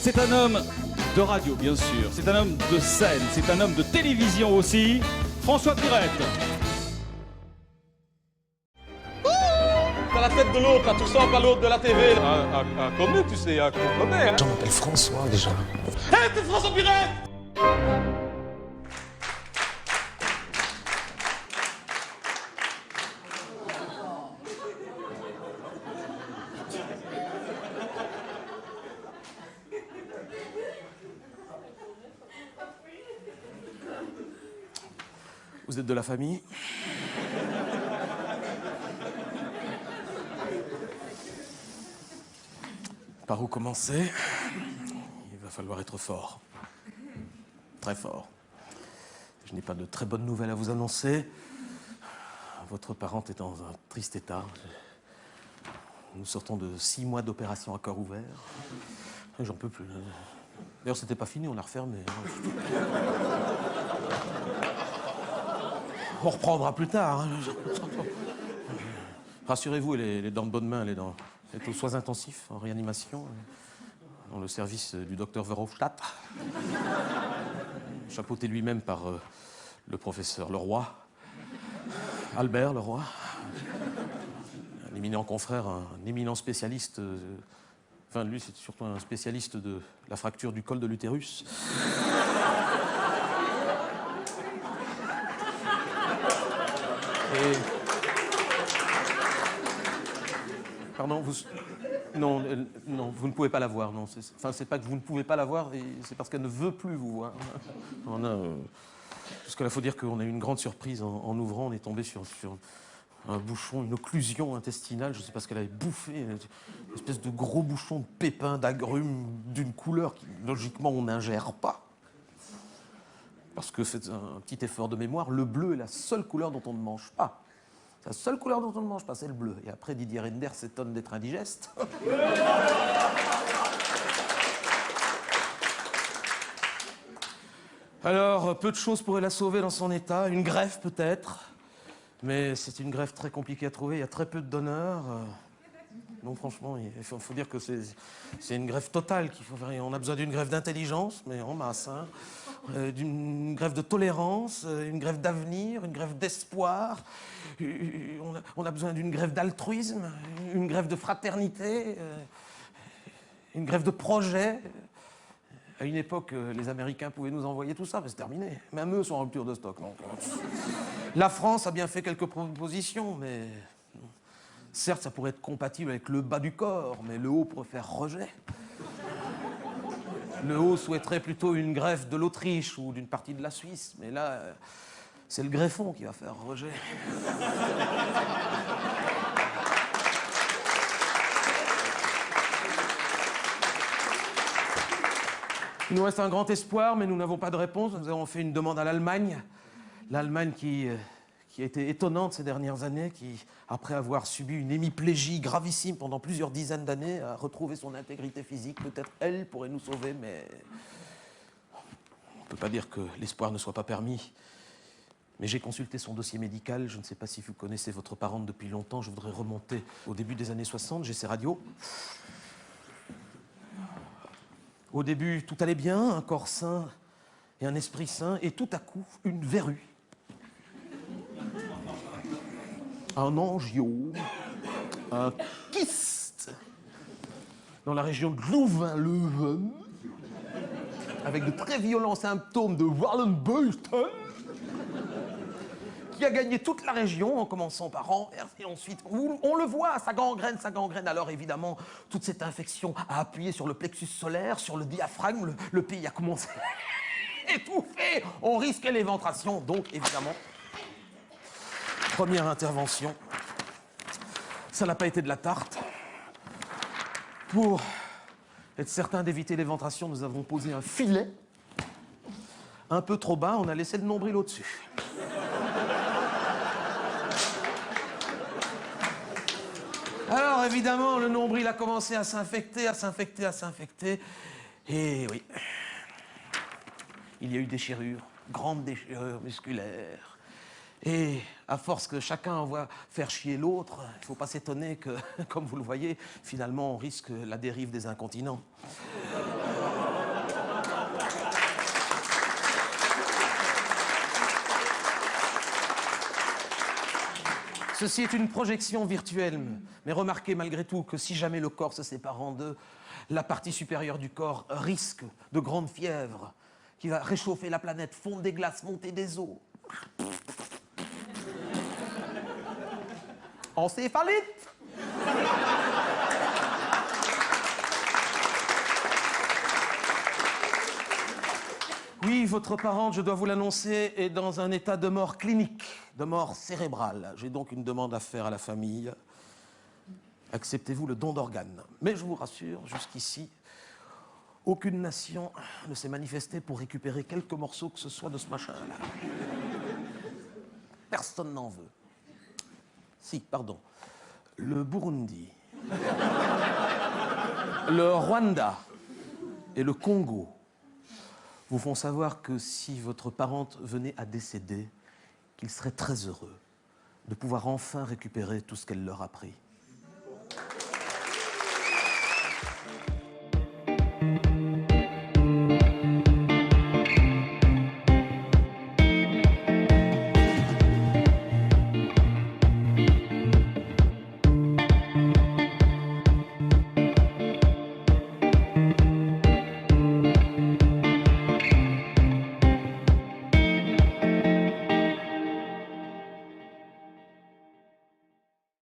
C'est un homme de radio, bien sûr. C'est un homme de scène. C'est un homme de télévision aussi. François Pirette. T'as la tête de l'autre, là, tu ressembles à l'autre de la TV. Connu, tu sais, qu'on connaît, hein. Je m'appelle François, déjà. Hé, t'es François Pirette! Vous êtes de la famille? Par où commencer? Il va falloir être fort. Très fort. Je n'ai pas de très bonnes nouvelles à vous annoncer. Votre parente est dans un triste état. Nous sortons de 6 mois d'opération à cœur ouvert. J'en peux plus. D'ailleurs, c'était pas fini, on a refermé. On reprendra plus tard. Hein. Rassurez-vous, elle est dans de bonnes mains. Elle est aux soins intensifs, en réanimation, dans le service du docteur Verhofstadt. Chapeauté lui-même par le professeur Leroy, Albert Leroy, un éminent confrère, un éminent spécialiste. Enfin, lui, c'est surtout un spécialiste de la fracture du col de l'utérus. Et... Pardon, vous... Non, non, vous ne pouvez pas la voir, non. Enfin, c'est pas que vous ne pouvez pas la voir, c'est parce qu'elle ne veut plus vous voir. Parce que là, il faut dire qu'on a eu une grande surprise en ouvrant. On est tombé sur un bouchon, une occlusion intestinale. Je ne sais pas ce qu'elle avait bouffé. Une espèce de gros bouchon de pépins, d'agrumes, d'une couleur qui, logiquement, on n'ingère pas. Parce que c'est un petit effort de mémoire. Le bleu est la seule couleur dont on ne mange pas. La seule couleur dont on ne mange pas, c'est le bleu. Et après, Didier Reynders s'étonne d'être indigeste. Alors, peu de choses pourraient la sauver dans son état. Une greffe, peut-être. Mais c'est une greffe très compliquée à trouver. Il y a très peu de donneurs. Non, franchement, il faut dire que c'est une greffe totale qu'il faut faire. On a besoin d'une greffe d'intelligence, mais en masse. Hein. D'une greffe de tolérance, une greffe d'avenir, une greffe d'espoir. On a besoin d'une greffe d'altruisme, une greffe de fraternité, une greffe de projet. À une époque, les Américains pouvaient nous envoyer tout ça, mais c'est terminé. Même eux sont en rupture de stock. Donc, la France a bien fait quelques propositions, mais... Certes, ça pourrait être compatible avec le bas du corps, mais le haut pourrait faire rejet. Le haut souhaiterait plutôt une greffe de l'Autriche ou d'une partie de la Suisse, mais là, c'est le greffon qui va faire rejet. Il nous reste un grand espoir, mais nous n'avons pas de réponse. Nous avons fait une demande à l'Allemagne. L'Allemagne qui a été étonnante ces dernières années, qui, après avoir subi une hémiplégie gravissime pendant plusieurs dizaines d'années, a retrouvé son intégrité physique. Peut-être elle pourrait nous sauver, mais on ne peut pas dire que l'espoir ne soit pas permis. Mais j'ai consulté son dossier médical. Je ne sais pas si vous connaissez votre parente depuis longtemps. Je voudrais remonter au début des années 60. J'ai ses radios. Au début, tout allait bien, un corps sain et un esprit sain, et tout à coup, une verrue. Un angiome, un kyste, dans la région de Louvain-Leuven, avec de très violents symptômes de Wallenbeusten, qui a gagné toute la région, en commençant par Anvers, et ensuite, on le voit, ça gangrène. Alors évidemment, toute cette infection a appuyé sur le plexus solaire, sur le diaphragme, le pays a commencé à étouffer, on risquait l'éventration, donc évidemment... Première intervention, ça n'a pas été de la tarte. Pour être certain d'éviter l'éventration, nous avons posé un filet un peu trop bas, on a laissé le nombril au-dessus. Alors évidemment, le nombril a commencé à s'infecter, et oui, il y a eu déchirure, grande déchirure musculaire. Et à force que chacun envoie faire chier l'autre, il ne faut pas s'étonner que, comme vous le voyez, finalement, on risque la dérive des incontinents. Ceci est une projection virtuelle, mais remarquez malgré tout que si jamais le corps se sépare en deux, la partie supérieure du corps risque de grandes fièvres qui va réchauffer la planète, fondre des glaces, monter des eaux. Encéphalite! Oui, votre parente, je dois vous l'annoncer, est dans un état de mort clinique, de mort cérébrale. J'ai donc une demande à faire à la famille. Acceptez-vous le don d'organes? Mais je vous rassure, jusqu'ici, aucune nation ne s'est manifestée pour récupérer quelques morceaux que ce soit de ce machin-là. Personne n'en veut. Si, pardon. Le Burundi, le Rwanda et le Congo vous font savoir que si votre parente venait à décéder, qu'ils seraient très heureux de pouvoir enfin récupérer tout ce qu'elle leur a pris.